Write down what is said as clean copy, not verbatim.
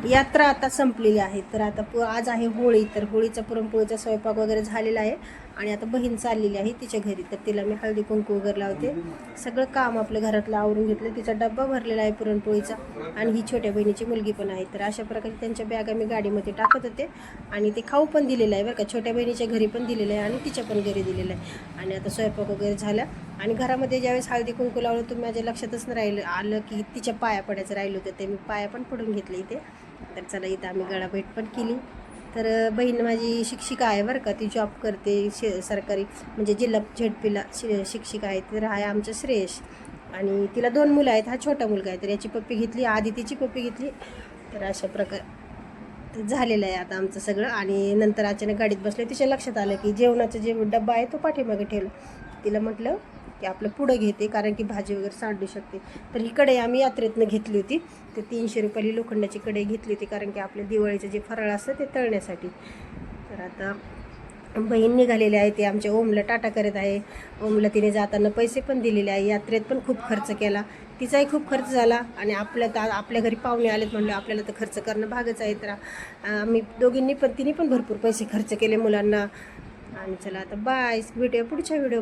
यात्रा आता संपलेली आहे. तर आता आज आहे होळी. तर होळीचा पुरणपोळीचा स्वयंपाक वगैरे झालेला आहे आणि आता बहीण चाललेली आहे तिच्या घरी. तर तिला मी हळदी कुंकू वगैरे लावते. सगळं काम आपलं घरातलं आवरून घेतलं. तिचा डब्बा भरलेला आहे पुरणपोळीचा आणि ही छोट्या बहिणीची मुलगी पण आहे. तर अशा प्रकारे त्यांच्या बॅगा मी गाडीमध्ये टाकत होते आणि ते खाऊ पण दिलेलं आहे बरं का. छोट्या बहिणीच्या घरी पण दिलेलं आहे आणि तिच्या पण घरी दिलेलं आहे. आणि आता स्वयंपाक वगैरे झाला आणि घरामध्ये ज्यावेळेस हळदी कुंकू लावलं तुम्ही माझ्या लक्षातच नाही आलं की तिच्या पाया पडायचं राहिलं होतं. ते मी पाया पण पडून घेतले इथे. तर चला इथं आम्ही गळाभेट पण केली. तर बहीण माझी शिक्षिका आहे बरं का. ती जॉब करते सरकारी म्हणजे जिल्हा झेडपीला शिक्षिका आहे. तर आहे आमचं श्रेयश आणि तिला 2 मुलं आहेत. हा छोटा मुलगा आहे. तर याची पप्पी घेतली, आदितीची पप्पी घेतली. तर अशा प्रकारे झालेलं आहे आता आमचं सगळं. आणि नंतर अचानक गाडीत बसले, तिच्या लक्षात आलं की जेवणाचा जे डब्बा आहे तो पाठीमागे ठेवला. तिला म्हटलं की आपलं पुढं घेते कारण की भाजी वगैरे सांडू शकते. तर ही कढई आम्ही यात्रेतनं घेतली होती. ते 300 रुपयाली लोखंडाची कढई घेतली होती कारण की आपल्या दिवाळीचं जे फराळ असतं ते तळण्यासाठी. तर आता बहीण निघालेले आहे. ते आमच्या ओमला टाटा करत आहे. ओमला तिने जाताना पैसे पण दिलेले आहे. यात्रेत पण खूप खर्च केला, तिचाही खूप खर्च झाला आणि आपल्या घरी पाहुणे आलेत म्हणलं आपल्याला तर खर्च करणं भागच आहे. तर आम्ही दोघींनी पण तिने पण भरपूर पैसे खर्च केले मुलांना. आणि चला आता बाय, भेटूया पुढच्या व्हिडिओ.